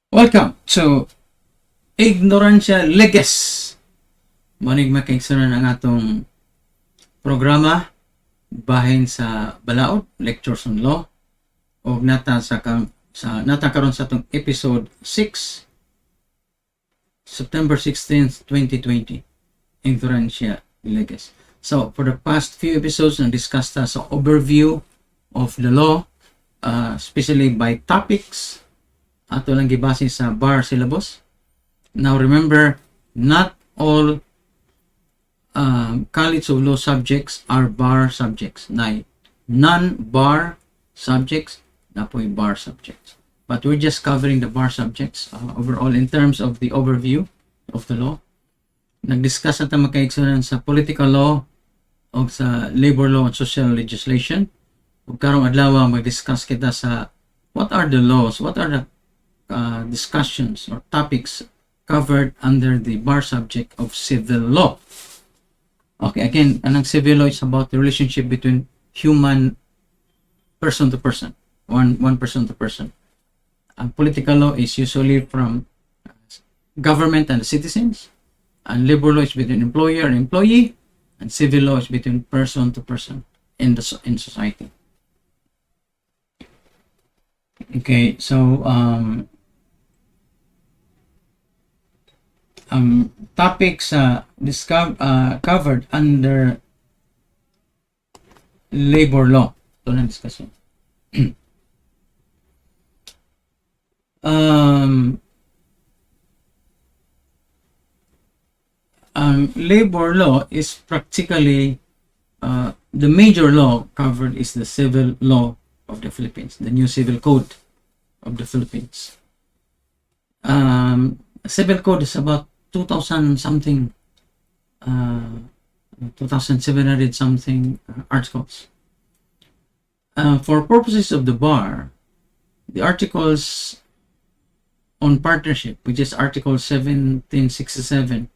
Welcome to Ignoratia Legis. Manig makaigsunan ang atong programa bahin sa balaod, lectures on law, o nata karon sa atong episode 6, September 16th, 2020, Ignoratia Legis. So, for the past few episodes, na-discuss ta sa overview of the law, especially by topics, ato lang gibase sa bar syllabus. Now remember, not all College of Law subjects are bar subjects. Non-bar subjects na po bar subjects. But we're just covering the bar subjects overall in terms of the overview of the law. Nag-discuss natin makaigsunan sa political law o sa labor law and social legislation. Ug karong adlaw mag-discuss kita sa what are the laws, what are the discussions or topics covered under the bar subject of civil law. Okay, again, anong civil law is about the relationship between human person to person, one person to person. Ang political law is usually from government and citizens, and labor law is between employer and employee, and civil law is between person to person in society. Okay, so topics covered under labor law. Ito na discussion. Labor law is practically the major law covered is the civil law of the Philippines, the new civil code of the Philippines. Civil code is about 2,000 something 2,700 something articles. For purposes of the bar, the articles on partnership, which is Article 1767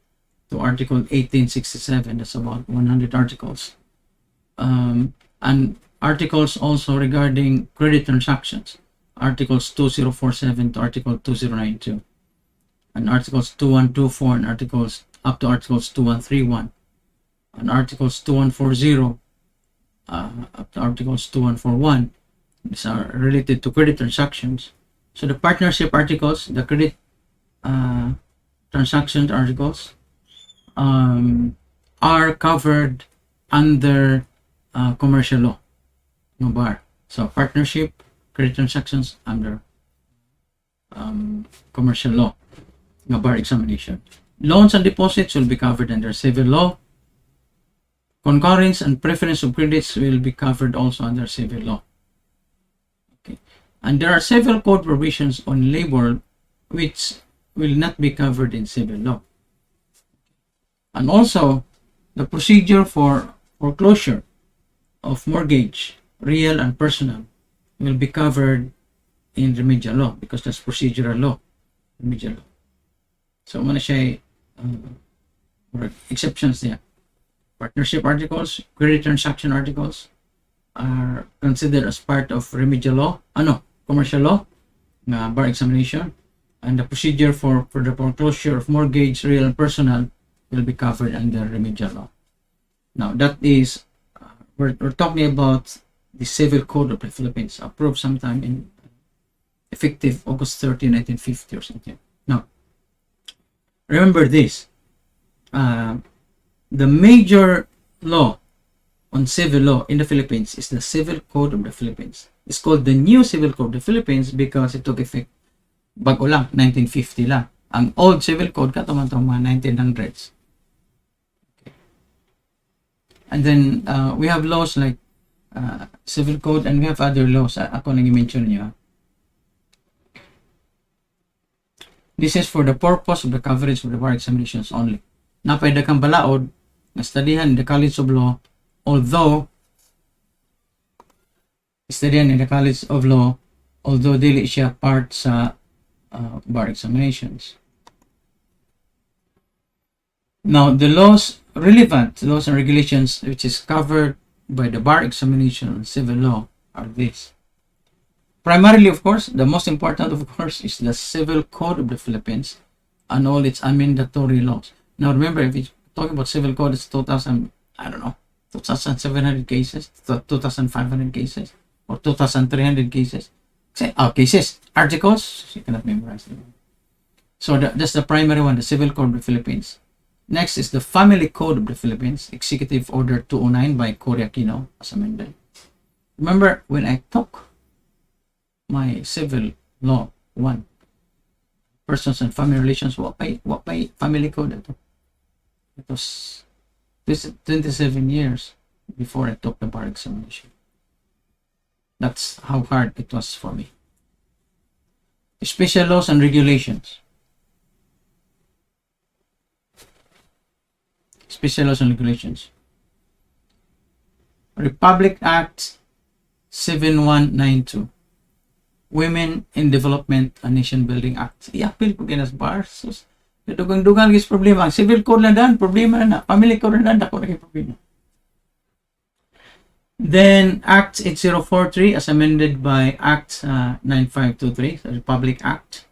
to Article 1867, that's about 100 articles. And articles also regarding credit transactions, Articles 2047 to Article 2092. And Articles 2124 and Articles up to Articles 2131 and Articles 2140 up to Articles 2141. These are related to credit transactions. So the partnership articles, the credit transaction articles are covered under commercial law, no bar. So partnership, credit transactions under commercial law, no bar examination. Loans and deposits will be covered under civil law. Concurrence and preference of credits will be covered also under civil law. Okay. And there are several code provisions on labor which will not be covered in civil law. And also, the procedure for foreclosure of mortgage, real and personal, will be covered in remedial law because that's procedural law, remedial law. So, muna siya exceptions there. Partnership articles, credit transaction articles are considered as part of remedial law, commercial law, bar examination, and the procedure for the foreclosure of mortgage, real and personal will be covered under remedial law. Now that is, we're talking about the Civil Code of the Philippines, approved sometime in effective August 30, 1950 or something. Now, remember this, the major law on civil law in the Philippines is the Civil Code of the Philippines. It's called the New Civil Code of the Philippines because it took effect bago lang, 1950 lang. Ang old Civil Code katumang mga 1900s. Okay. And then we have laws like Civil Code, and we have other laws. Ako nang i-mention niyo. This is for the purpose of the coverage of the bar examinations only. Napayda kang balaod na studyhan in the College of Law, although dili siya part sa bar examinations. Now, the relevant laws and regulations which is covered by the bar examination and civil law are these. Primarily, of course, the most important, of course, is the Civil Code of the Philippines and all its amendatory laws. Now, remember, if you talk about Civil Code, it's 2,700 cases, 2,500 cases, or 2,300 cases. Articles, you cannot memorize them. So that's the primary one, the Civil Code of the Philippines. Next is the Family Code of the Philippines, Executive Order 209 by Cory Aquino, as amended. Remember, when I took my civil law 1, persons and family relations, what by family code ito? It was 27 years before I took the bar examination. That's how hard it was for me. Special laws and regulations. Special laws and regulations. Republic Act 7192. Women in Development and Nation Building Act. I-appeal ko ginas bar. Sus, dugang-dugang gis problema. Civil code na dan, problema na. Family code na dan, dako na problema. Then, Act 8043, as amended by Act 9523, the Republic Act.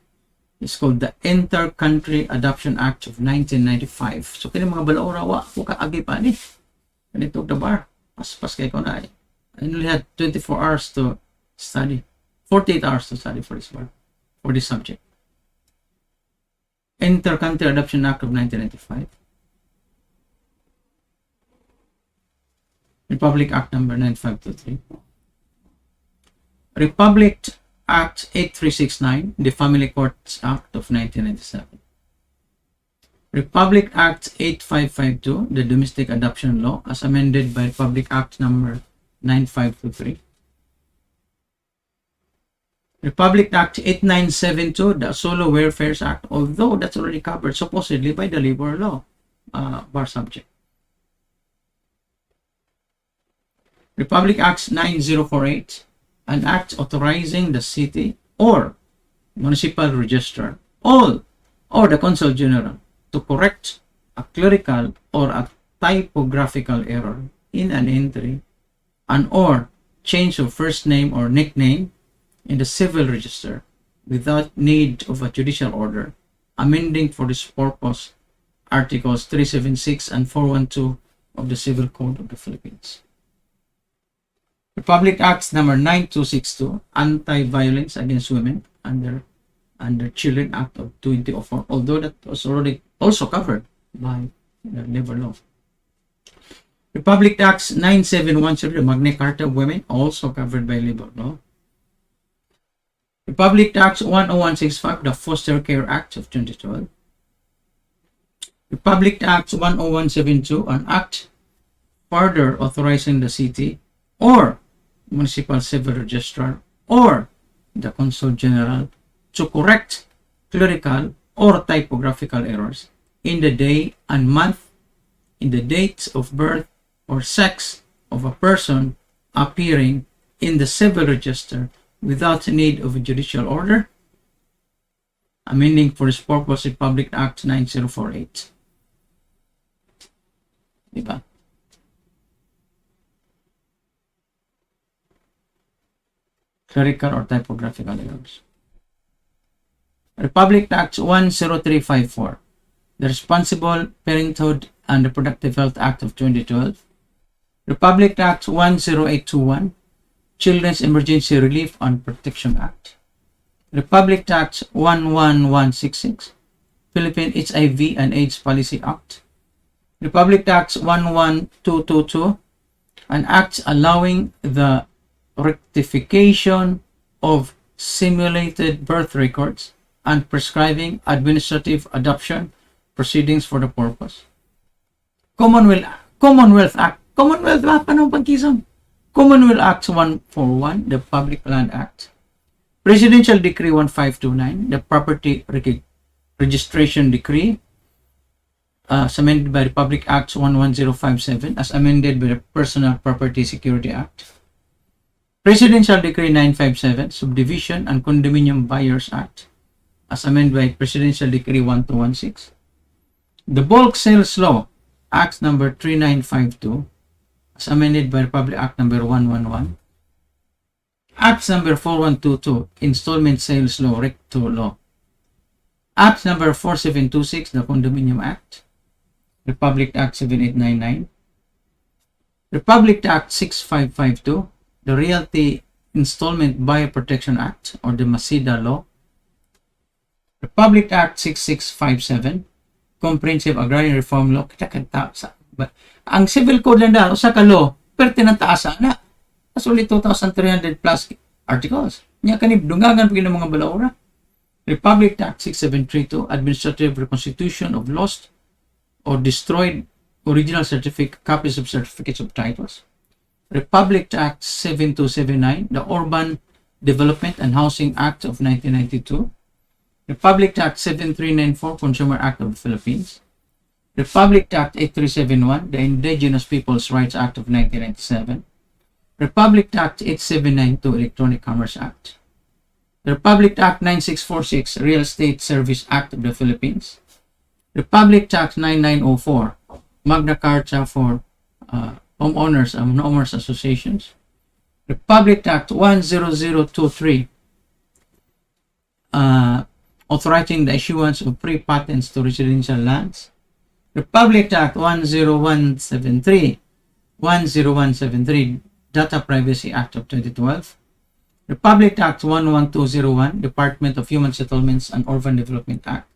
It's called the Inter-Country Adoption Act of 1995. So, kini mga balaura, waka agi pa ni. Ganito the bar. Pas kay ko na. I only had 24 hours to study. 48 hours to study for this bar, for this subject. Inter-Country Adoption Act of 1995. Republic Act number 9523. Republic Act 8369, the Family Courts Act of 1997. Republic Act 8552, the Domestic Adoption Law, as amended by Republic Act number 9523. Republic Act 8972, the Solo Welfares Act, although that's already covered supposedly by the labor law bar subject. Republic Act 9048, an act authorizing the city or municipal registrar or the consul general to correct a clerical or a typographical error in an entry and or change of first name or nickname in the civil register without need of a judicial order, amending for this purpose Articles 376 and 412 of the Civil Code of the Philippines. Republic Acts number 9262, Anti-Violence Against Women, under under Children Act of 2004, although that was already also covered by the labor law. Republic Act 9710, the Magna Carta of Women, also covered by labor law. Republic Act 10165, the Foster Care Act of 2012. Republic Act 10172, an act further authorizing the city or municipal civil registrar or the consul general to correct clerical or typographical errors in the day and month, in the dates of birth or sex of a person appearing in the civil register without need of a judicial order, amending for this purpose Republic Act 9048. Diba? Clerical or typographical errors. Republic Act 10354, the Responsible Parenthood and Reproductive Health Act of 2012. Republic Act 10821, Children's Emergency Relief and Protection Act. Republic Act 11166, Philippine HIV and AIDS Policy Act. Republic Act 11222, an act allowing the rectification of simulated birth records and prescribing administrative adoption proceedings for the purpose. Commonwealth Act. Commonwealth Act, anong pagkisam? Commonwealth Act 141, the Public Land Act. Presidential Decree 1529, the Property Registration Decree, as amended by Republic Act 11057, as amended by the Personal Property Security Act. Presidential Decree 957, Subdivision and Condominium Buyers Act, as amended by Presidential Decree 1216. The Bulk Sales Law, Act number 3952, as amended by Republic Act number 111. Act number 4122, Installment Sales Law, Recto Law. Act number 4726, the Condominium Act. Republic Act 7899. Republic Act 6552, the Realty Installment Buyer Protection Act, or the Masida Law. Republic Act 6657, Comprehensive Agrarian Reform Law. Ang Civil Code lang dahil, usa ka law, pero tinataasa na. Sulit 2,300 plus articles. Nya kanib dungangan pagin ng mga balaura. Republic Act 6732, Administrative Reconstitution of Lost or Destroyed Original Copies of Certificates of Titles. Republic Act 7279, the Urban Development and Housing Act of 1992. Republic Act 7394, Consumer Act of the Philippines. Republic Act 8371, the Indigenous Peoples' Rights Act of 1997. Republic Act 8792, Electronic Commerce Act. The Republic Act 9646, Real Estate Service Act of the Philippines. Republic Act 9904, Magna Carta for Homeowners and Homeowners Associations. Republic Act 10023, authorizing the issuance of free patents to residential lands. Republic Act 10173, Data Privacy Act of 2012. Republic Act 11201, Department of Human Settlements and Urban Development Act.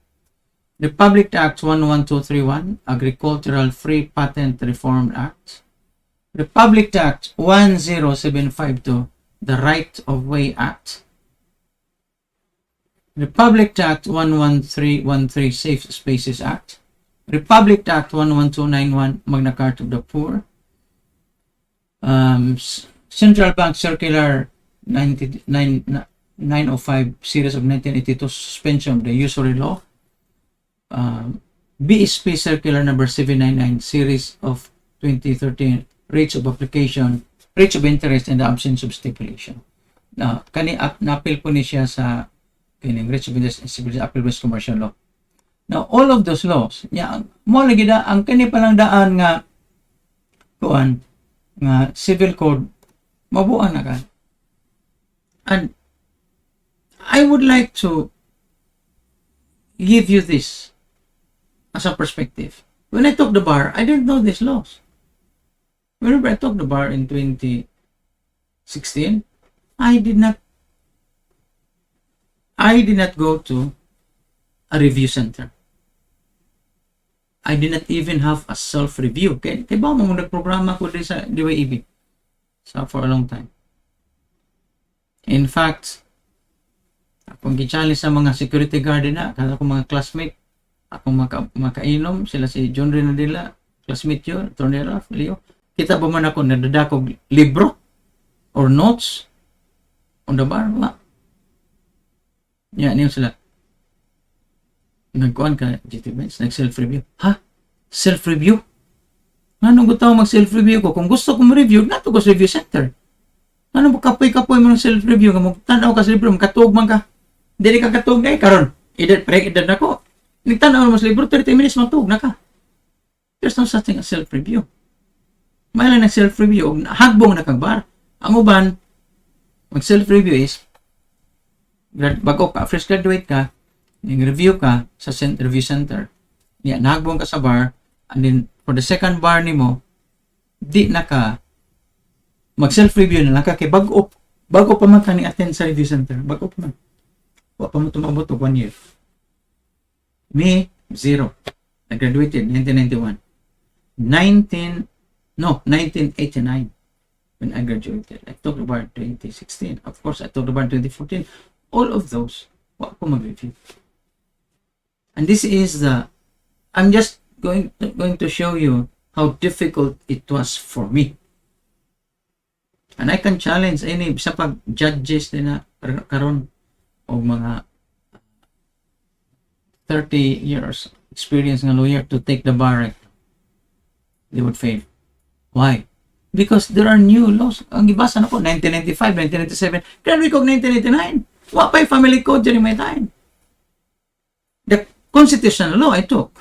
Republic Act 11231, Agricultural Free Patent Reform Act. Republic Act 10752, the Right of Way Act. Republic Act 11313, Safe Spaces Act. Republic Act 11291, Magna Carta of the Poor. Central Bank Circular 905, Series of 1982, Suspension of the Usury Law. BSP Circular number 799, Series of 2013, Rates of Application, Rates of Interest in the Absence of Stipulation. Na-appeal po ni siya sa Rates of Interest and Appeal-Based Commercial Law. Now, all of those laws, mo lagi da, ang kani palang daan nga civil code, mabuan na ka. And I would like to give you this as a perspective. When I took the bar, I didn't know these laws. Whenever I took the bar in 2016, I did not I did not go to a review center. I did not even have a self-review. Kaya ba mo nagprograma ko din sa DYEB? So, for a long time. In fact, akong gi-challenge sa mga security guard na, kasi akong mga classmate, akong makainom, sila si John Renadilla, classmate yun, Atty. Ralph, Leo. Kita ba man ako nadadakog libro or notes on the bar? Wala. Yan, yun sila. Nagkuhan ka, GT Benz, nag-self-review. Ha? Self-review? Anong gusto ko mag-self-review ko? Kung gusto ko ma-review, nato ko sa review center. Ano mo kapoy-kapoy mo ng self-review? Tanaw ka sa libro, makatuog man ka. Hindi ka katuog na karon. Edad na ko. Nagtanaw mo sa libro, 30 minutes matuog na ka. There's no such thing as self-review. May lang nag-self-review, hagbong na kang bar. Ang uban, mag-self-review is, bago ka, fresh graduate ka, nag-review ka sa review center. Yan, nahagbong ka sa bar, and then, for the second bar ni mo, di na ka, mag-self-review na lang ka, kay bago pa man ka ni-attend sa review center, bago pa man. Wa pa mo tumabot o 1 year. Me, 0. I graduated 1991. 1989 when I graduated. I talked about 2016. Of course, I talked about 2014. All of those, wa ko mag-review. And this is I'm just going to show you how difficult it was for me. And I can challenge any sa pag judges din na karon o mga 30 years experience ng lawyer to take the bar right. They would fail. Why? Because there are new laws. Ang ibasa na ko, 1995, 1997, graduate ko 1989. Wa pa'y family code dyan may time. The constitutional law I took,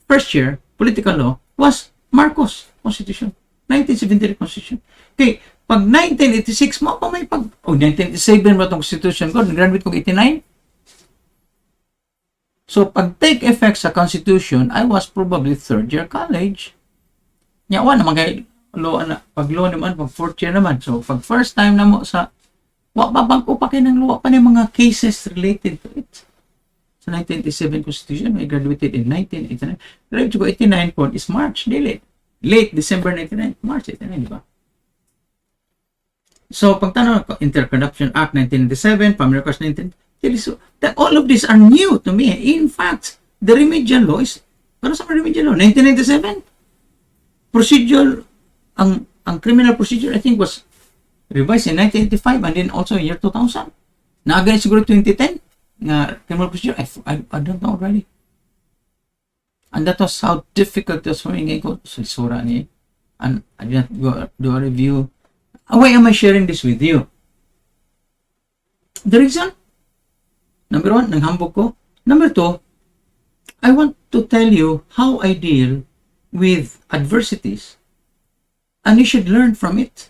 first year, political law, was Marcos Constitution. 1973 Constitution. Okay, pag 1986 mo pa may 1987 ba itong Constitution ko, nag-graduate ko 89. So, pag take effect sa Constitution, I was probably third year college. Yawa naman kay law na, pag law naman, pag fourth year naman. So, pag first time na mo sa, wapabang ko pa kayo ng law pa ng mga cases related to it. Sa 1987 Constitution, I graduated in 1989. Graduate ko 89 po is March, late December 99, March 89, di ba? So, pagtanong ko, Inter-Corruption Act 1997, Family Records 19, so, that all of these are new to me. In fact, the remedial law is, para sa remedial law, 1997, procedure, ang criminal procedure, I think, was revised in 1985 and then also in year 2000. Na-again siguro 2010, na criminal procedure, I don't know already. And that was how difficult it was for me. Ngayon ko, sura niya. And I did not do a review. Why am I sharing this with you? The reason, number 1, nanghambog ko. Number 2, I want to tell you how I deal with adversities. And you should learn from it.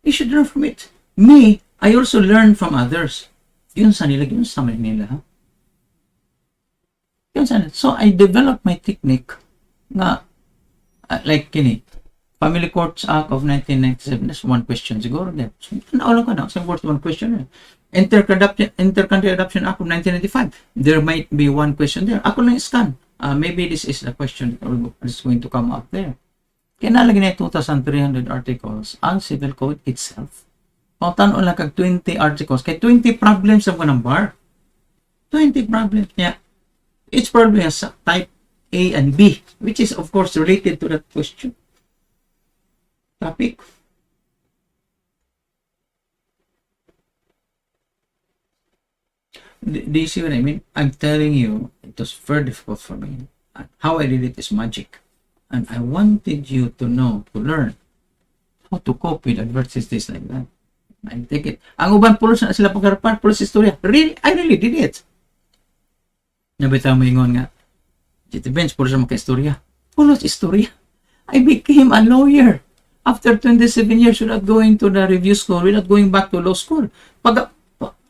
You should learn from it. Me, I also learn from others. Yun sa nila, yun sa nila. Yun sa nila. So, I developed my technique na, like kini, Family Courts Act of 1997, that's one question siguro there. So, naulang ko na, sa worth one question. Inter-Country Adoption Act of 1995, there might be one question there. Ako lang scan. Maybe this is the question that is going to come up there. Kaya nalagyan na 2,300 articles ang Civil Code itself. Kung tanong lang kag 20 articles, kaya 20 problems ang ng bar. 20 problems niya. Each problem has type A and B, which is of course related to that question. Topic. Do you see what I mean? I'm telling you, it was very difficult for me. How I did it is magic. And I wanted you to know, to learn how to cope with adversities like that. I take it. Ang uban pulos na sila pagkarapan, pulos istorya. Really, I really did it. Nabitaw mo ingon nga, GT Benz, pulos na maka-istorya. Pulos istorya. I became a lawyer after 27 years without going to the review school, without going back to law school. Pag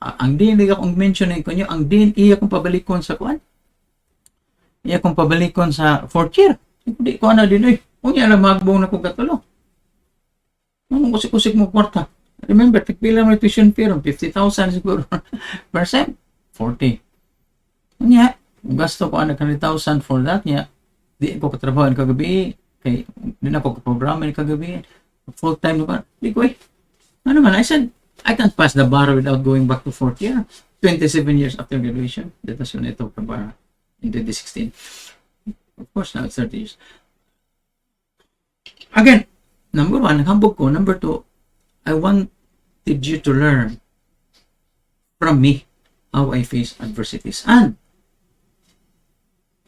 ang din akong mention ko niyo, ang din iya kong pabalikon sa kuan. Iya kong pabalikon sa 4th year. Hindi ko na din eh. Unya na magbong na ko katulo. Anong kusik-kusik mo kwarta? Remember, pila mo tuition fee ron, 50,000 siguro. Percent, 40. Nya, gasto ko ang 100,000 for that niya. Di ko katrabaho kagabi. Kay, di na ko kaprograma kagabi. Full time na di ko Ano man, I said, I can't pass the bar without going back to fourth year. 27 years after graduation. That was when I took the bar in 2016. Of course, now it's 30 years. Again, number one, hambog ko. Number two, I wanted you to learn from me how I face adversities. And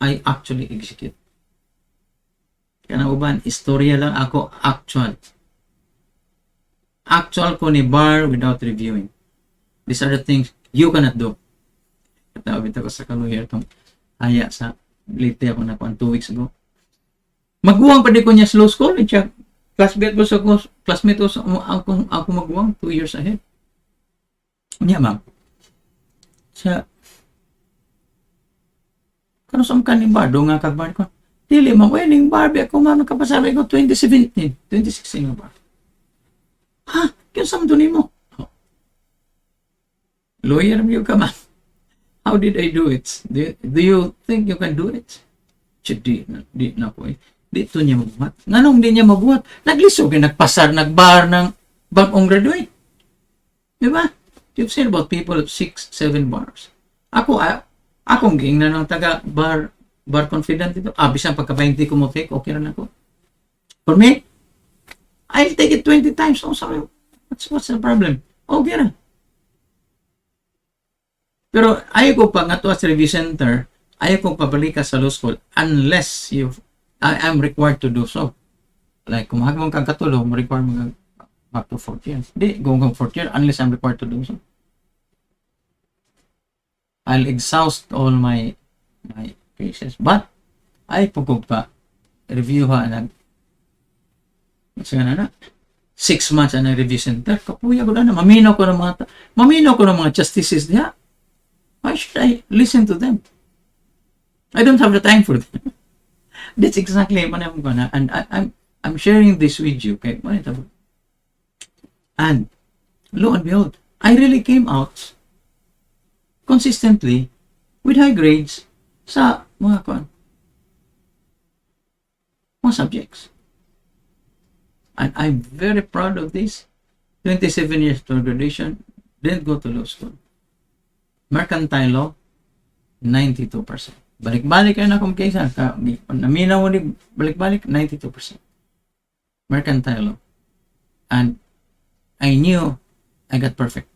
I actually execute. Kaya uban, istorya lang ako actual. Actual ko ni bar without reviewing. These are the things you cannot do. Katawid ako sa kaluyer itong haya sa late ako na 2 weeks ago. Magbuwang pa di ko niya slow score. Classmate ko sa ako magbuwang 2 years ahead. Niya ma'am. Siya, kano sa mga kaning bar, doon nga kagbar ko. Dili, ma'am, ning Barbie ako, ma'am, nakapasabi ko 2017, 2016 nga ba? Ha? Kaya saan doon mo? Oh. Lawyer mo ka, ma'am. How did I do it? Do you think you can do it? Di na po eh. Dito niya mabuhat. Nanong di niya mabuhat? Naglisog, nagpasar, nagbar ng bagong graduate. Diba? You've said about people of 6, 7 bars. Akong ging na ng taga bar confident ito. Bisan pagka-20 ko mo take, okay rin ako. For me, I'll take it 20 times. Oh, sorry. What's the problem? Okay rin. Pero ayaw ko pa nga to as review center, ayaw ko pabalik ka sa law school unless I'm required to do so. Like, kung hagmang kang katulong, require mo back to 4th year. Di, going 4th year unless I'm required to do so. I'll exhaust all my cases. But, ay pugog pa. Review ha, kasi nga na, 6 months na review center. Kapuya ko na, maminaw ko ng mga justices diya. Why should I listen to them? I don't have the time for them. That's exactly what I'm gonna, and I'm sharing this with you. Okay? And lo and behold, I really came out consistently with high grades sa mga subjects. And I'm very proud of this. 27 years to graduation, didn't go to law school. Mercantile law, 92%. Balik-balik kayo na kung kaysa. Naminaw ni balik-balik, 92%. Mercantile law. And I knew I got perfect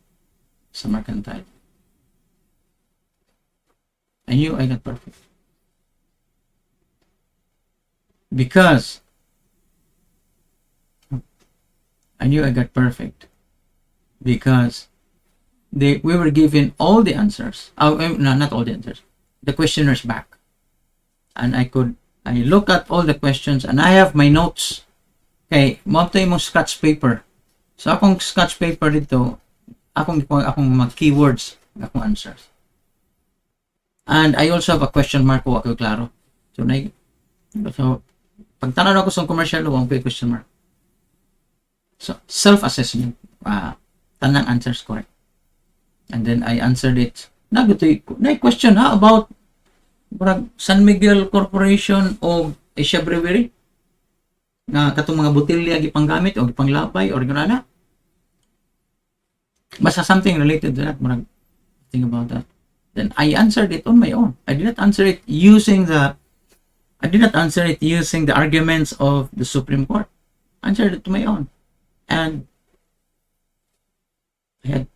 sa mercantile. I knew I got perfect. Because I knew I got perfect. Because we were given all the answers. No, not all the answers. The questionnaires back. And I look at all the questions and I have my notes. Okay, mabto yung sketch paper. So akong sketch paper dito, akong mga keywords, akong answers. And I also have a question mark ko ako klaro. So pag tanong ako sa commercial law, ang question mark. So self-assessment, tanang answers correct. And then I answered it. Na question about San Miguel Corporation o Asia Brewery na katong mga botelya gipanggamit o gipanglabay or gana. Basta something related to that. Think about that. Then I answered it on my own. I did not answer it using the arguments of the Supreme Court. I answered it to my own. And I had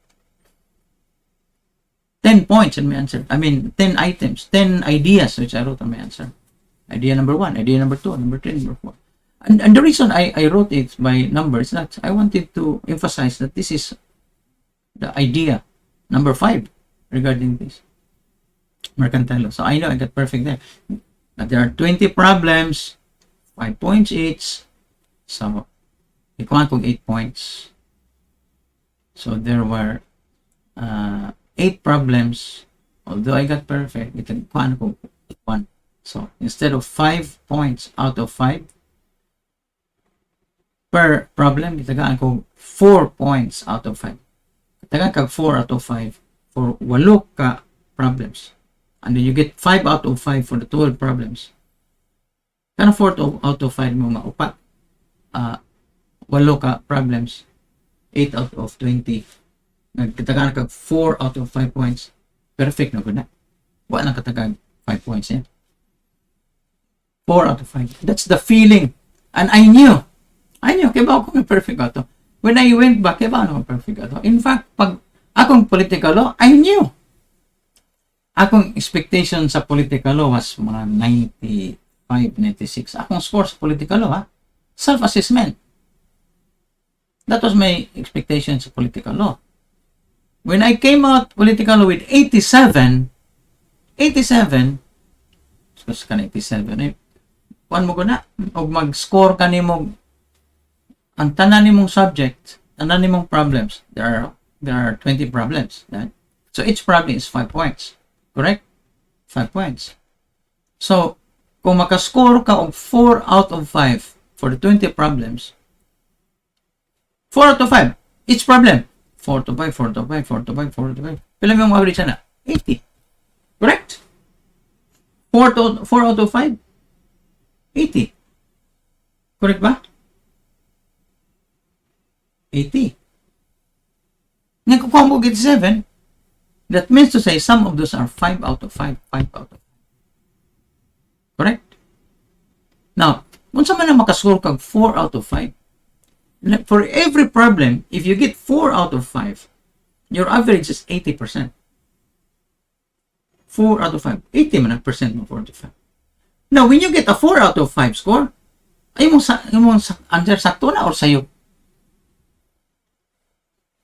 10 points in my answer. 10 items, 10 ideas which I wrote on my answer. Idea number 1, idea number 2, number 3, number 4. And the reason I wrote it by numbers, that I wanted to emphasize that this is the idea number 5 regarding this mercantile law. So I know I got perfect there. That there are 20 problems, 5 points each. So ikuha ko 8 points. So there were 8 problems. Although I got perfect, ikuha ko 1. So instead of 5 points out of 5, per problem, itagaan ko 4 points out of 5. Itagaan kag 4 out of 5 for 8 ka problems. And then you get 5 out of 5 for the 12 problems. Kana 4 out of 5 mo maupat. 8 ka problems. 8 out of 20. Nagkatagaan kag 4 out of 5 points. Perfect na ko na. Wala nang katagaan 5 points yan. 4 out of 5. That's the feeling. And I knew, kaya ba ako perfect ato? When I went back, kaya ba ako perfect ato? In fact, pag akong political law, I knew. Akong expectation sa political law was mga 95, 96. Akong score sa political law, self-assessment. That was my expectation sa political law. When I came out political law with 87, because ka 87, kuan mo ko na, o mag-score ka ni mo, ang tanan ni mong subject, tanan ni mong problems, there are 20 problems. Right? So each problem is 5 points. Correct? 5 points. So, kung makascore ka og 4 out of 5 for the 20 problems, 4 out of 5, each problem, 4 to 5, 4 to 5, 4 to 5, 4 to 5. Pila yung average na? 80. Correct? 4 out of 5, 80. Correct ba? 80. Ngayon kukuha mo 87, that means to say some of those are 5 out of 5, 5 out of 5. Correct? Now, kung sa man na makascore kag 4 out of 5, for every problem, if you get 4 out of 5, your average is 80%. 4 out of 5. 80 man ang percent mo, 45. Now, when you get a 4 out of 5 score, ay mo answer sakto na or sayo?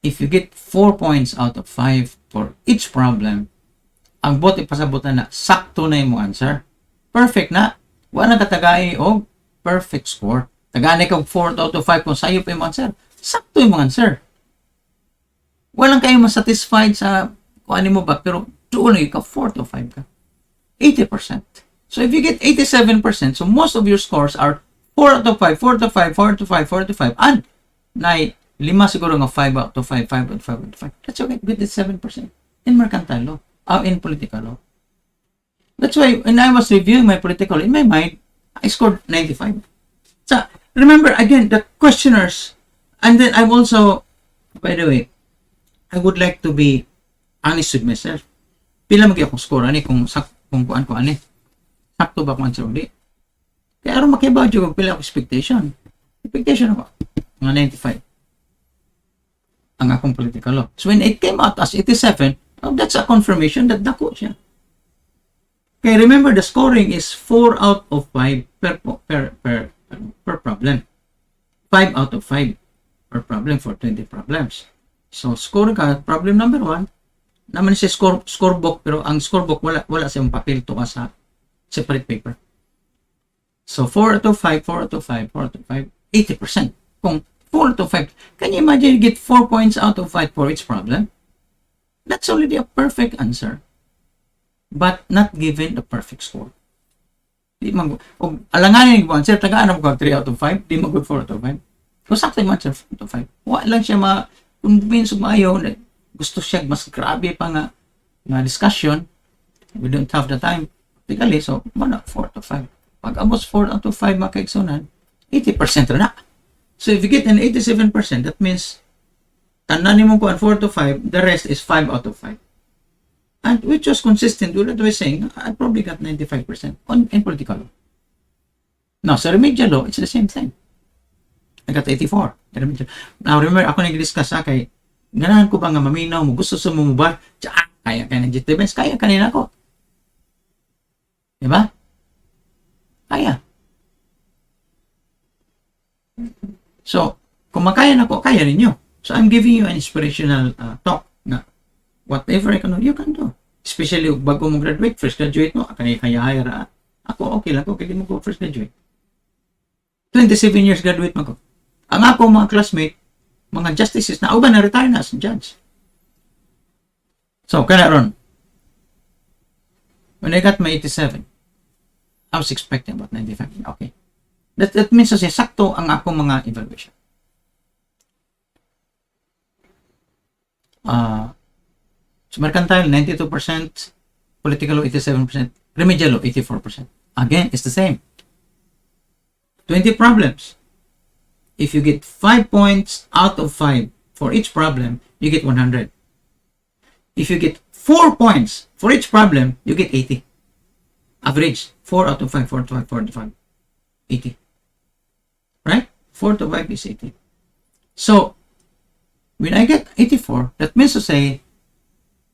If you get 4 points out of 5 for each problem, ang bot ipasabutan na sakto na yung answer. Perfect na. Wala katagay o perfect score. Taganay kang 4 out of 5 kung sayo pa yung answer. Sakto yung answer. Walang kayo masatisfied sa kung ano mo ba, pero doon ka 4 to 5 ka. 80%. So if you get 87%, so most of your scores are 4 out of 5, 4 to 5, 4 to 5, 4 to 5, and lima siguro nga 5 out of 5, 5 out of 5 out of 5. That's okay. Good, it's 7%. In mercantile law. In political law. That's why when I was reviewing my political law, in my mind, I scored 95. So, remember, again, the questioners, and then I'm also, by the way, I would like to be honest with myself. Pila magi akong score, kung kuan ko, sakto ba kung answer ulit? Kaya aron makibaw dyan kung pila ako expectation. Expectation ako, mga 95. Ang akong political law. So when it came out as 87, that's a confirmation that dako siya. Okay, remember the scoring is 4 out of 5 per problem. 5 out of 5 per problem for 20 problems. So score ka, problem number 1, naman siya scorebook, pero ang scorebook wala siyang papel to sa separate paper. So 4 out of 5, 4 out of 5, 4 out of 5, 80%. Kung 4 out of 5, can you imagine you get 4 points out of 5 for each problem? That's already a perfect answer. But not given the perfect score. Di mag alanganin yung answer, tagaan mo ko 3 out of 5, di mag 4 out of 5. Kung sakto yung answer 4 out of 5, wala lang siya ma-convince maayo, gusto siya mas grabe pa nga discussion. We don't have the time. Typically, so, 4 out of 5. Pag abos 4 out of 5 makaigsunan, 80% na. So if you get an 87%, that means tanan mo ko ang 4 to 5, the rest is 5 out of 5. And which was consistent with what I was saying, I probably got 95% in political law. Now, sa remedial law, it's the same thing. I got 84. Now, remember, ako nag-discuss kay ganahan ko ba nga maminaw mo, gusto sa mo ba? Kaya ng GTBS, kaya kanina ko. Diba? Kaya. So, kung makaya na ko, kaya ninyo. So, I'm giving you an inspirational talk na whatever I can do, you can do. Especially bago mo graduate, fresh graduate mo, kaya ako, okay lang ko, kaya mo ko fresh graduate. 27 years graduate mo ko. Ang ako mga classmate, mga justices na uban na retire na as judge. So, kaya ron, when I got my 87, I was expecting about 95. Okay. That means to say, sakto ang akong mga evaluation. So mercantile, 92%, political law, 87%, remedial law, 84%. Again, it's the same. 20 problems. If you get 5 points out of 5 for each problem, you get 100. If you get 4 points for each problem, you get 80. Average, 4 out of 5, 4 to 5, 4 to 5, 80. Right? 4 to 5 is 80. So, when I get 84, that means to say,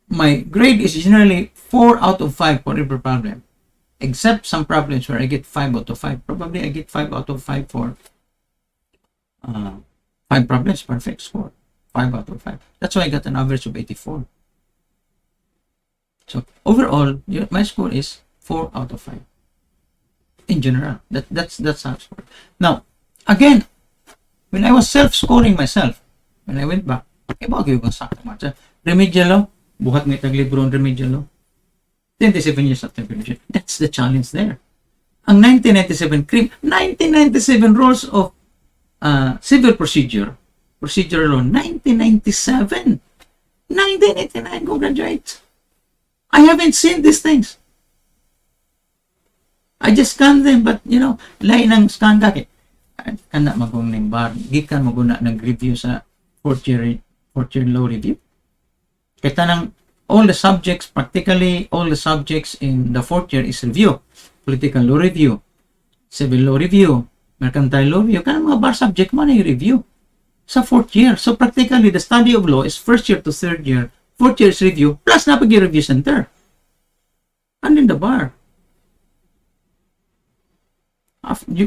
my grade is generally 4 out of 5 for every problem. Except some problems where I get 5 out of 5. Probably I get 5 out of 5 for 5 problems, perfect score. 5 out of 5. That's why I got an average of 84. So overall, my score is 4 out of 5. In general, that's how it's scored. Now, again, when I was self-scoring myself, when I went back, bagay ko sakto matcha. Remedial law, buhat may taglibro ng remedial law. 27 years after graduation. That's the challenge there. Ang 1997 rules of civil procedural law, 1997. 1989 ko graduate. I haven't seen these things. I just scan them, but lain ng scan ka kay kana magong ning bar, gikan mo guna nag-review sa fourth year law review. Kaya tanang all the subjects, practically all the subjects in the fourth year is review. Political law review, civil law review, mercantile law review, kana mga bar subject mo na review sa fourth year. So practically the study of law is first year to third year, fourth year's review, plus na pag-review center. And in the bar.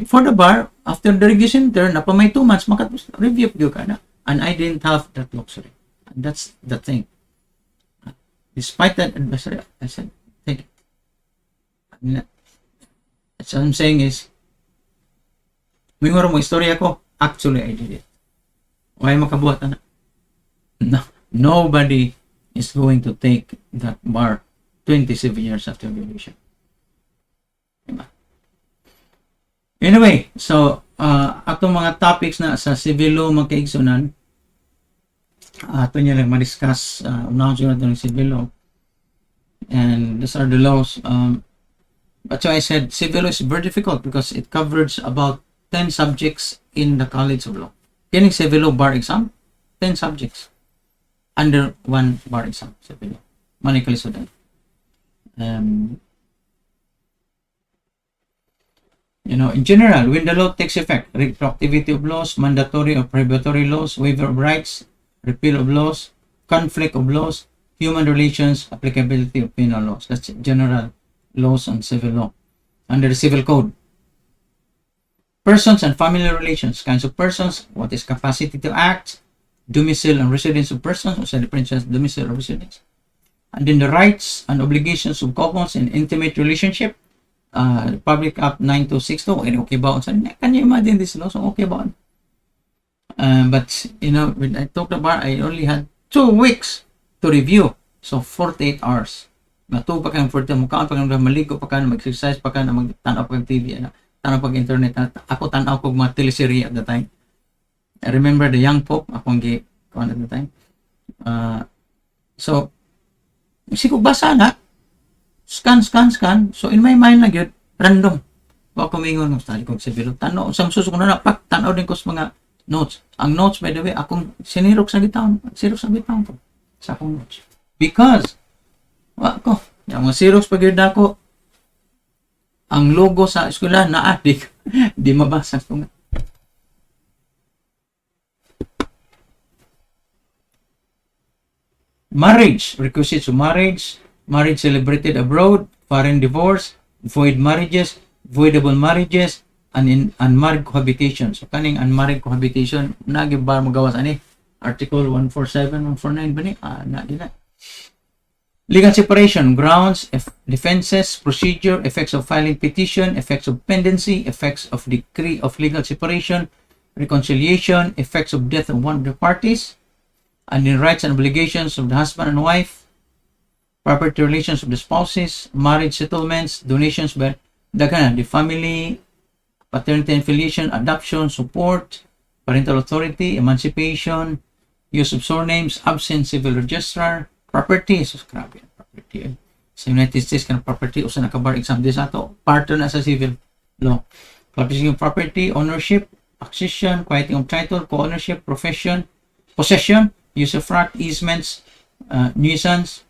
For the bar, after the review center, na pa may 2 months, review ka na. And I didn't have that luxury. And that's the thing. Despite that advisory, I said, take it. So what I'm saying is, mo istorya ko, actually I did it. Why makabuhat na? No, nobody is going to take that bar 27 years after graduation. Diba? Anyway, so atong mga topics na sa civil law magkaigsunan, ato niya lang ma-discuss unahan siguro ng civil law. And these are the laws. That's why I said civil law is very difficult because it covers about 10 subjects in the College of Law. Kining civil law bar exam, 10 subjects under one bar exam. Civil law. Manikali sudan. In general, when the law takes effect, retroactivity of laws, mandatory or prohibitory laws, waiver of rights, repeal of laws, conflict of laws, human relations, applicability of penal laws. That's general laws on civil law. Under the civil code. Persons and family relations, kinds of persons, what is capacity to act, domicile and residence of persons, or different domicile or residence. And then the rights and obligations of couples in intimate relationship, Public Act 9262, okay ba? Can you imagine this law? So okay ba? But when I talked about, I only had 2 weeks to review. So 48 hours. Matuwa pa kang 40, mukhaan pa kang maligo pa kang mag-exercise pa kang mag-tanaw pa kang TV, tanaw pa kang internet. Ako tanaw ko mga teleserye at the time. I remember the Young Pope, akong at the time. So, kasi ko basa na, scan. So, in my mind lang yun, random. Ako mingon ng study kong civil law. Tanaw, sa susunod ko na, tanaw din ko sa mga notes. Ang notes, by the way, akong sinirok sa gitawon ko. Sa akong notes. Because, yung mga Xerox pag yun ako, ang logo sa eskwela na adik, di mabasa ko nga. Marriage, requisites of marriage celebrated abroad, foreign divorce, void marriages, voidable marriages, and unmarried cohabitation. So, kaning unmarried cohabitation, nagibar magawas ani, Article 147, 149 ba ni? Na. Legal separation, grounds, defenses, procedure, effects of filing petition, effects of pendency, effects of decree of legal separation, reconciliation, effects of death of one of the parties, and the rights and obligations of the husband and wife, property relations of the spouses, marriage settlements, donations by the family, paternity and filiation, adoption, support, parental authority, emancipation, use of surnames, absence, civil registrar, property, grabe yan, property. Sa United States, kanang property, usa na ka-bar exam din sa ato, part na sa civil law. Publishing of property, ownership, accession, quieting of title, co-ownership, possession, use of right, easements, nuisance,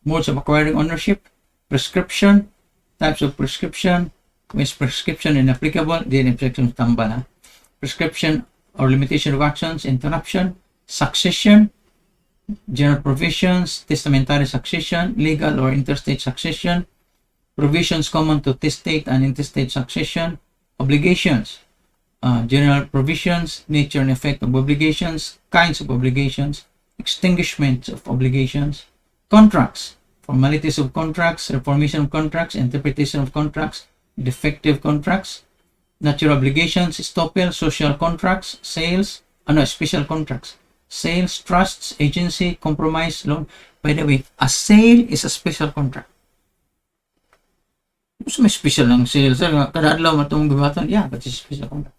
modes of acquiring ownership, prescription, types of prescription, when prescription inapplicable, then prescription tamba na. Prescription or limitation of actions, interruption, succession, general provisions, testamentary succession, legal or interstate succession, provisions common to testate and intestate succession, obligations, general provisions, nature and effect of obligations, kinds of obligations, extinguishment of obligations, contracts, formalities of contracts, reformation of contracts, interpretation of contracts, defective contracts, natural obligations, estoppel, social contracts, sales, special contracts, sales, trusts, agency, compromise, loan. By the way, a sale is a special contract. So may special ng sales. Kada adlaw matong gibatan, yeah, but it's a special contract.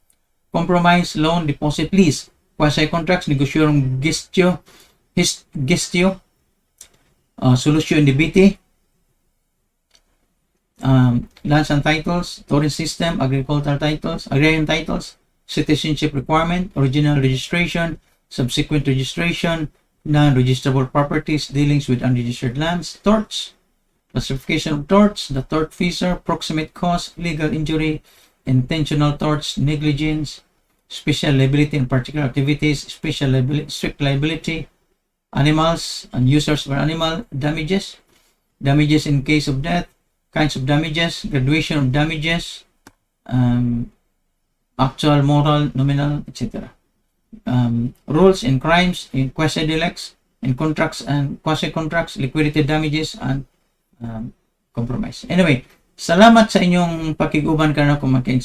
Compromise, loan, deposit, lease, quasi contracts, negosyorong gestio, solution indebiti, lands and titles, torrent system, agricultural titles, agrarian titles, citizenship requirement, original registration, subsequent registration, non-registrable properties, dealings with unregistered lands, torts, classification of torts, the tortfeasor, proximate cause, legal injury, intentional torts, negligence, special liability in particular activities, special liability, strict liability, animals and users for animal damages, damages in case of death, kinds of damages, graduation of damages, actual, moral, nominal, etc. Rules in crimes, in quasi-delicts, in contracts and quasi-contracts, liquidated damages, and compromise. Anyway, salamat sa inyong pakiguban karon kung magkaigsoon